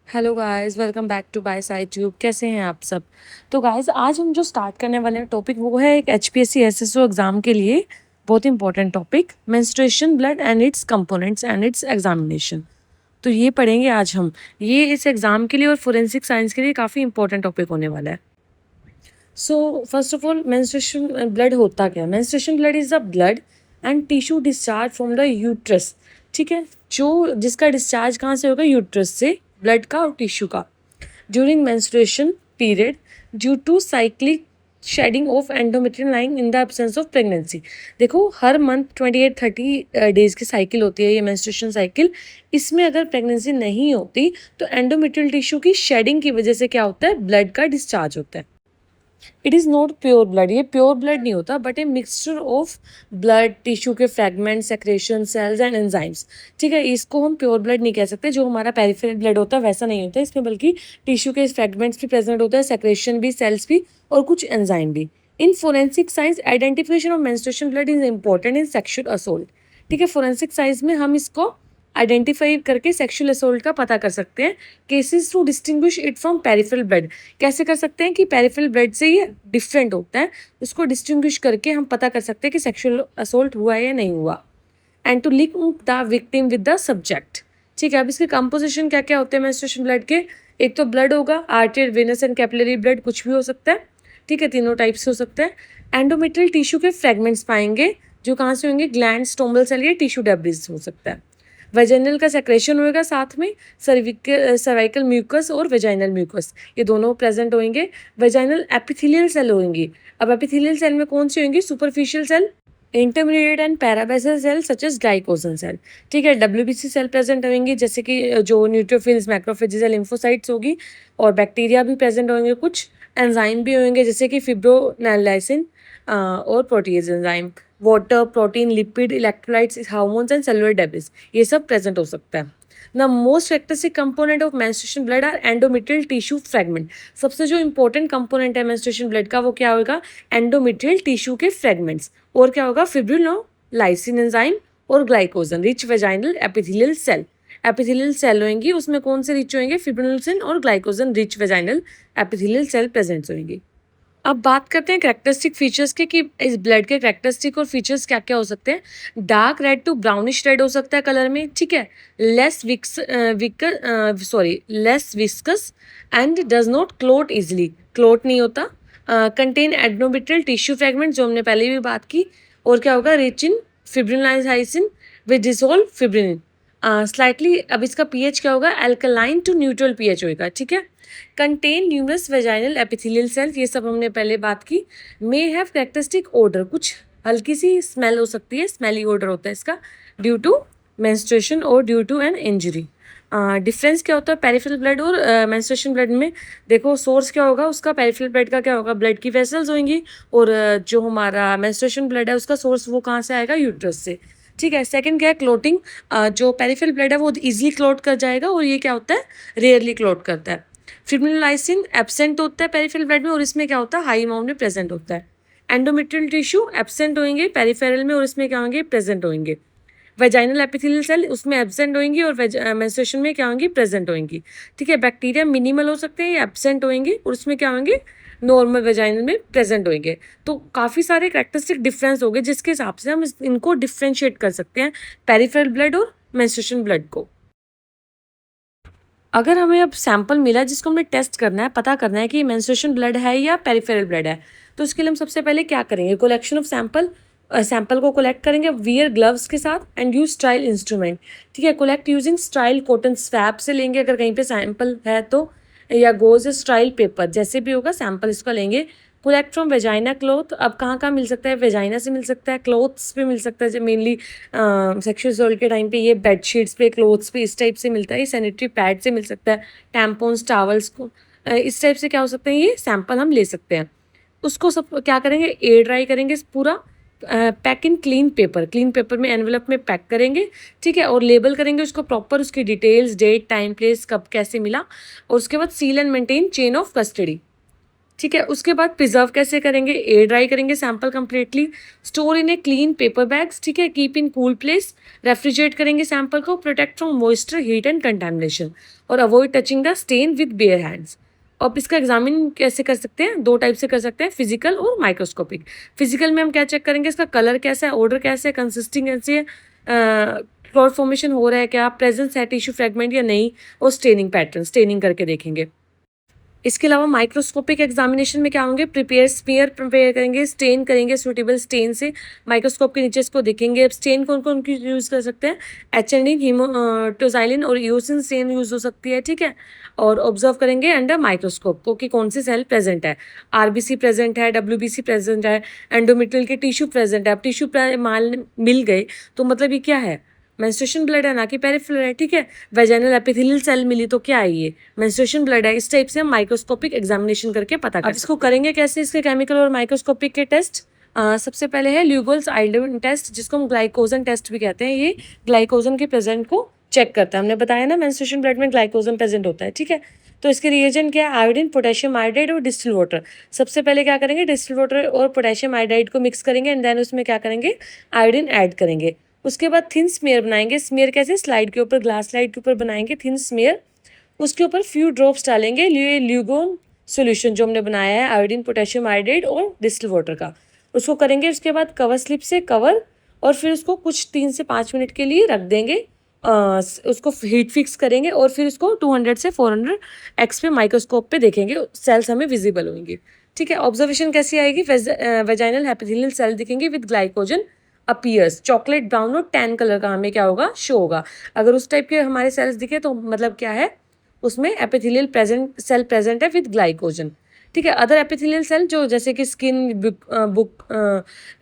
Hello guys, welcome back to by side tube. कैसे हैं आप सब? तो गाइस, आज हम जो स्टार्ट करने वाले हैं टॉपिक वो है एक एचपीएससी एसएसओ एग्जाम के लिए बहुत important topic, menstruation blood and it's components and it's examination. तो ये पढ़ेंगे आज हम। ये इस एग्जाम के लिए और फोरेंसिक साइंस के लिए काफ़ी इंपॉर्टेंट टॉपिक होने वाला है। So first of all, menstruation blood होता क्या है? Menstruation blood is the blood and tissue discharge from the uterus. ठीक है, जो जिसका डिस्चार्ज कहाँ से होगा? यूट्रस से, ब्लड का और टिश्यू का, during menstruation period due to cyclic shedding of endometrial line in the absence of pregnancy. देखो, हर मंथ 28-30 डेज की साइकिल होती है ये मेंस्ट्रुएशन साइकिल। इसमें अगर प्रेगनेंसी नहीं होती तो एंडोमेट्रियल टिश्यू की शेडिंग की वजह से क्या होता है? ब्लड का डिस्चार्ज होता है। It is not pure blood, ये प्योर ब्लड नहीं होता but a mixture of blood, tissue के fragment, secretion, cells and enzymes. ठीक है, इसको हम प्योर ब्लड नहीं कह सकते। जो हमारा पेरिफेरल ब्लड होता है वैसा नहीं होता है इसमें, बल्कि टिश्यू के फ्रेगमेंट्स भी प्रेजेंट होता है, सेक्रेशन भी, सेल्स भी और कुछ एंजाइम भी। इन forensic science, identification of menstruation blood is important in sexual assault. ठीक है, फोरेंसिक साइंस में हम इसको आइडेंटिफाई करके सेक्शुअल असोल्ट का पता कर सकते हैं। Cases to distinguish it from peripheral blood, कैसे कर सकते हैं कि पेरिफेरल ब्लड से ये डिफरेंट होता है, उसको डिस्टिंग्विश करके हम पता कर सकते हैं कि सेक्शुअल असोल्ट हुआ है या नहीं हुआ। And to link the victim with the subject. ठीक है, अब इसके कंपोजिशन क्या क्या होते हैं मेंस्ट्रुएशन ब्लड के? एक तो ब्लड होगा, arterial, venous and capillary blood, कुछ भी हो सकता है। ठीक है, तीनों टाइप से हो सकते हैं। एंडोमेट्रियल टिश्यू के फ्रेगमेंट्स पाएंगे, जो कहाँ से होंगे? ग्लैंड, स्टोमल सेल या टिश्यू डेब्रिस हो सकता है। वेजाइनल का सेक्रेशन होएगा, साथ में सर्वाइकल म्यूकस और वेजाइनल म्यूकस, ये दोनों प्रेजेंट होंगे। वेजाइनल एपिथेलियल सेल होंगी। अब एपिथेलियल सेल में कौन सी होंगी? Superficial cell, intermediate and parabasal cell such as glycogen cell. ठीक है, डब्ल्यूबीसी सेल प्रेजेंट होंगी, जैसे कि जो न्यूट्रोफिल्स, मैक्रोफेजेस, लिम्फोसाइट्स होगी, और बैक्टीरिया भी प्रेजेंट होंगे, कुछ एंजाइम भी होंगे जैसे कि फिब्रोनेलाइसिन और protease enzyme, water, protein, lipid, electrolytes, hormones and cellular debris, ये सब प्रेजेंट हो सकता है। The most characteristic component of menstruation blood are endometrial tissue fragment. सबसे जो इंपॉर्टेंट कंपोनेंट है मेंस्ट्रुएशन ब्लड का वो क्या होगा? एंडोमेट्रियल टिश्यू के फ्रेगमेंट्स। और क्या होगा? फिब्रिनोलाइसिन एंजाइम और glycogen rich vaginal epithelial cell. Epithelial cell होंगी, उसमें कौन से रिच होंगे? फिब्रिनोलाइसिन और glycogen rich vaginal epithelial cell present होंगी। अब बात करते हैं करेक्टरिस्टिक फीचर्स के, कि इस ब्लड के करेक्टरिस्टिक और फीचर्स क्या क्या हो सकते हैं। Dark red to brownish red हो सकता है कलर में। ठीक है, less viscous and does not clot easily, clot नहीं होता। कंटेन एडनोमेट्रियल टिश्यू फ्रेगमेंट, जो हमने पहले भी बात की। और क्या होगा? Rich in fibrinolysin with dissolve fibrin slightly. अब इसका पीएच क्या होगा? अल्कलाइन टू न्यूट्रल पीएच होगा। ठीक है, contain numerous vaginal epithelial cells, ये सब हमने पहले बात की। मे हैव कैरेक्टरिस्टिक ओडर, कुछ हल्की सी स्मेल हो सकती है, स्मेली ओडर होता है इसका, ड्यू टू मेंस्ट्रुएशन और due to an injury. Difference क्या होता है पेरिफेरल ब्लड और मेंस्ट्रुएशन ब्लड में? देखो, सोर्स क्या होगा उसका? पेरिफेरल ब्लड का क्या होगा? ब्लड की वेसल्स होंगी, और जो हमारा मेंस्ट्रुएशन ब्लड है उसका सोर्स वो कहाँ से आएगा? यूट्रस से। ठीक है, सेकंड क्या है? क्लोटिंग। जो पेरिफेरल ब्लड है वो इजीली क्लोट कर जाएगा, और ये क्या होता है? रेयरली क्लोट करता है। फिब्रिनोलाइसिन एब्सेंट होता है पेरिफेरल ब्लड में, और इसमें क्या होता है? हाई अमाउंट में प्रेजेंट होता है। एंडोमेट्रियल टिश्यू एब्सेंट होंगे पेरिफेरल में, और इसमें क्या होंगे? प्रेजेंट होंगे। वेजाइनल एपिथेलियल सेल उसमें एब्सेंट होंगी, और मेंस्ट्रुएशन में क्या होंगी? प्रेजेंट होंगी। ठीक है, बैक्टीरिया मिनिमल हो सकते हैं, एब्सेंट होंगे, और उसमें क्या होंगे? नॉर्मल वेजाइनल में प्रेजेंट होंगे। तो काफ़ी सारे कैरेक्टरिस्टिक डिफरेंस हो गए, जिसके हिसाब से हम इनको डिफ्रेंशिएट कर सकते हैं, पेरिफेरल ब्लड और मेंस्ट्रुएशन ब्लड को। अगर हमें अब सैंपल मिला जिसको हमने टेस्ट करना है, पता करना है कि मेंस्ट्रुएशन ब्लड है या पेरिफेरल ब्लड है, तो उसके लिए हम सबसे पहले क्या करेंगे? Collection of sample. सैंपल को कलेक्ट करेंगे वियर ग्लव्स के साथ एंड यूज स्टाइल इंस्ट्रूमेंट। ठीक है, collect using style cotton swap से लेंगे अगर कहीं पे सैंपल है तो, या गोज स्टाइल पेपर, जैसे भी होगा सैंपल इसका लेंगे। Collect from vagina cloth. अब कहाँ कहाँ मिल सकता है? वेजाइना से मिल सकता है, क्लोथ्स पे मिल सकता है, मेनली सेक्शुअल असॉल्ट के टाइम पे ये बेडशीट्स पे, क्लोथ्स पे, इस टाइप से मिलता है। ये सैनिटरी पैड से मिल सकता है, टैम्पॉन्स, टावल्स को, इस टाइप से क्या हो सकते हैं? ये सैंपल हम ले सकते हैं। उसको सब क्या करेंगे? एयर ड्राई करेंगे पूरा, pack in clean paper, clean paper में एनवेलप में पैक करेंगे। ठीक है, और लेबल करेंगे उसको प्रॉपर, उसकी डिटेल्स, डेट, टाइम, प्लेस, कब कैसे मिला, और उसके बाद seal and maintain chain of custody. ठीक है, उसके बाद प्रिजर्व कैसे करेंगे? एयर ड्राई करेंगे sample completely, store in a clean paper bags. ठीक है, keep in cool place, refrigerate करेंगे सैंपल को, protect from moisture, heat and contamination. और avoid touching the stain with bare hands. अब इसका एग्जामिन कैसे कर सकते हैं, दो टाइप से कर सकते हैं, फिजिकल और माइक्रोस्कोपिक। फिजिकल में हम क्या चेक करेंगे, इसका कलर कैसा है, ऑर्डर कैसे है, कंसिस्टिंग कैसी है, क्लॉट फॉर्मेशन हो रहा है क्या, प्रेजेंस है टिश्यू फ्रेगमेंट या नहीं, और स्टेनिंग पैटर्न, स्टेनिंग करके देखेंगे। इसके अलावा माइक्रोस्कोपिक एग्जामिनेशन में क्या होंगे, स्मीयर प्रिपेयर करेंगे, स्टेन करेंगे सूटेबल स्टेन से, माइक्रोस्कोप के नीचे इसको देखेंगे। अब स्टेन कौन कौन की यूज़ कर सकते हैं, एचएनडीन, हीमोटोजाइलिन और यूसिन स्टेन यूज़ हो सकती है, ठीक है। और ऑब्जर्व करेंगे अंडर माइक्रोस्कोप को कि कौन सी सेल प्रेजेंट है, आरबीसी प्रेजेंट है, डब्ल्यूबीसी प्रेजेंट है, एंडोमेट्रियल के टिश्यू प्रेजेंट है। अब टिश्यू माल मिल गए तो मतलब ये क्या है, मेंस्ट्रुएशन ब्लड है, ना कि पेरिफेरल है, ठीक है। वेजाइनल एपिथेलियल सेल मिली तो क्या है, ये मेंस्ट्रुएशन ब्लड है। इस टाइप से हम माइक्रोस्कोपिक एग्जामिनेशन करके पता कर। अब इसको करेंगे कैसे, इसके केमिकल और माइक्रोस्कोपिक के टेस्ट। सबसे पहले है ल्यूगोल्स आयोडीन टेस्ट, जिसको हम ग्लाइकोजन टेस्ट भी कहते हैं। ये ग्लाइकोजन के प्रेजेंट को चेक करता है। हमने बताया ना मेंस्ट्रुएशन ब्लड में ग्लाइकोजन प्रेजेंट होता है, ठीक है। तो इसके रिएजेंट क्या है, आयोडीन, पोटेशियम आयोडाइड और डिस्टिल वाटर। सबसे पहले क्या करेंगे, डिस्टिल वाटर और पोटेशियम आयोडाइड को मिक्स करेंगे एंड देन उसमें क्या करेंगे, आयोडीन ऐड करेंगे। उसके बाद थिन स्मेयर बनाएंगे। स्मेयर कैसे, स्लाइड के ऊपर, ग्लास स्लाइड के ऊपर बनाएंगे थिन स्मेयर। उसके ऊपर फ्यू ड्रॉप्स डालेंगे ल्यूगोन सॉल्यूशन जो हमने बनाया है, आयोडीन, पोटेशियम आयोडाइड और डिस्टिल वाटर का। उसको करेंगे। उसके बाद कवर स्लिप से कवर, और फिर उसको कुछ 3 से 5 मिनट के लिए रख देंगे। उसको हीट फिक्स करेंगे और फिर उसको 200 से 400 एक्स पे माइक्रोस्कोप पे देखेंगे, सेल्स हमें विजिबल होंगी, ठीक है। ऑब्जर्वेशन कैसी आएगी, वेजाइनल एपिथेलियल सेल दिखेंगे with glycogen appears, chocolate brown और टैन कलर का हमें क्या होगा, शो होगा। अगर उस टाइप के हमारे सेल्स दिखे तो मतलब क्या है, उसमें एपिथेलियल सेल प्रेजेंट है विद ग्लाइकोजन, ठीक है। अदर एपिथेलियल सेल जो जैसे कि स्किन, बुक,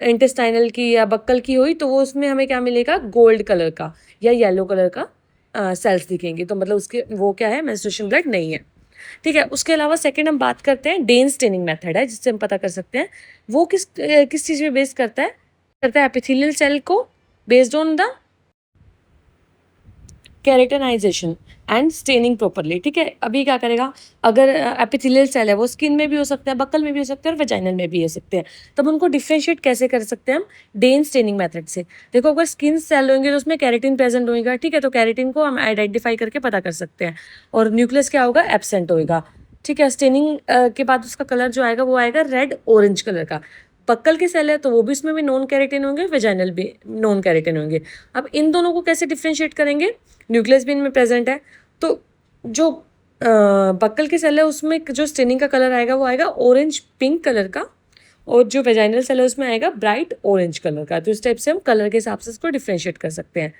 इंटेस्टाइनल की या बक्कल की हुई तो वो उसमें हमें क्या मिलेगा, गोल्ड कलर का या येलो कलर का सेल्स दिखेंगे, तो मतलब उसके वो क्या है, मेंस्ट्रुएशन ब्लड नहीं है, ठीक है। उसके अलावा सेकंड हम बात करते हैं, डेन स्टेनिंग मेथड है जिससे हम पता कर सकते हैं। वो किस चीज़ में बेस करता है एपिथेलियल सेल को based on the keratinization and staining properly, ठीक है। अभी क्या करेगा, अगर एपिथेलियल सेल है वो स्किन में भी हो सकता है, बक्कल में भी हो सकता है और वेजाइनल में भी हो सकते हैं, तब उनको डिफ्रेंशिएट कैसे कर सकते हैं हम, डेन स्टेनिंग मेथड से। देखो अगर स्किन सेल होंगे तो उसमें कैरेटिन प्रेजेंट होगा, ठीक है, तो कैरेटिन को हम आइडेंटिफाई करके पता कर सकते हैं, और न्यूक्लियस क्या होगा, एब्सेंट होगा, ठीक है। स्टेनिंग के बाद उसका कलर जो आएगा वो आएगा रेड ऑरेंज कलर का। बक्कल के सेल है तो वो भी उसमें भी नॉन कैरेटिन होंगे, वेजाइनल भी नॉन कैरेटिन होंगे। अब इन दोनों को कैसे डिफ्रेंशिएट करेंगे, न्यूक्लियस भी इनमें प्रेजेंट है, तो जो बक्कल के सेल है उसमें जो स्टेनिंग का कलर आएगा वो आएगा ऑरेंज पिंक कलर का, और जो वेजाइनल सेल है उसमें आएगा ब्राइट ऑरेंज कलर का। तो इस टाइप से हम कलर के हिसाब से इसको डिफ्रेंशिएट कर सकते हैं।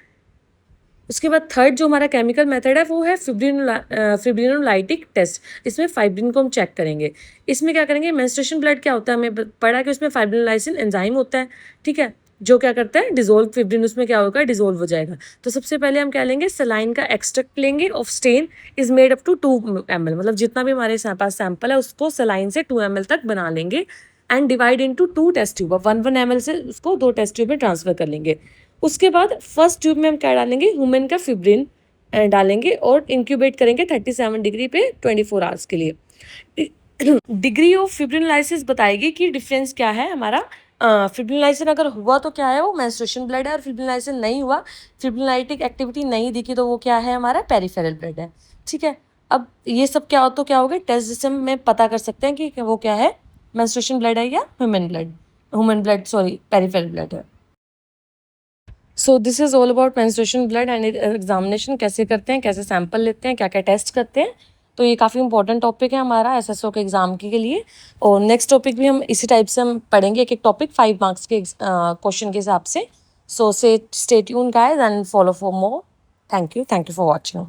उसके बाद थर्ड जो हमारा केमिकल मेथड है वो है फिब्रिनोलाइटिक टेस्ट। इसमें फाइब्रिन को हम चेक करेंगे। इसमें क्या करेंगे, मेंस्ट्रुएशन ब्लड क्या होता है, हमें पढ़ा कि उसमें फाइब्रिनोलाइसिन एंजाइम होता है, ठीक है, जो क्या करता है, डिजोल्व फिब्रिन उसमें क्या होगा, डिजोल्व हो जाएगा। तो सबसे पहले हम क्या लेंगे, सलाइन का एक्सट्रैक्ट लेंगे of stain is made up to 2 ml, मतलब जितना भी हमारे पास सैंपल है उसको सलाइन से 2 ml तक बना लेंगे and divide into 2 test tube. 1 ml से उसको 2 टेस्ट ट्यूब में ट्रांसफर कर लेंगे। उसके बाद फर्स्ट ट्यूब में हम क्या डालेंगे, ह्यूमन का फिब्रिन डालेंगे और इंक्यूबेट करेंगे 37 डिग्री पे 24 आवर्स के लिए। डिग्री ऑफ फिब्रिनोलाइसिस बताएगी कि डिफरेंस क्या है हमारा। फिब्रिनोलाइसिस अगर हुआ तो क्या है, वो मेंस्ट्रुएशन ब्लड है, और फिब्रिनोलाइसिस नहीं हुआ, फिब्रिनोलाइटिक एक्टिविटी नहीं दिखी, तो वो क्या है, हमारा पेरिफेरल ब्लड है, ठीक है। अब ये सब क्या हो तो क्या होगा, टेस्ट जिससे में पता कर सकते हैं कि वो क्या है, मेंस्ट्रुएशन ब्लड है या human blood sorry peripheral blood है। So this is all about menstruation blood and examination कैसे करते हैं, कैसे सैंपल लेते हैं, क्या क्या टेस्ट करते हैं। तो ये काफ़ी इंपॉर्टेंट टॉपिक है हमारा एसएसओ के एग्ज़ाम के लिए। और नेक्स्ट टॉपिक भी हम इसी टाइप से हम पढ़ेंगे, एक एक टॉपिक 5 मार्क्स के क्वेश्चन के हिसाब से। So stay tuned guys and follow for more. Thank you for watching.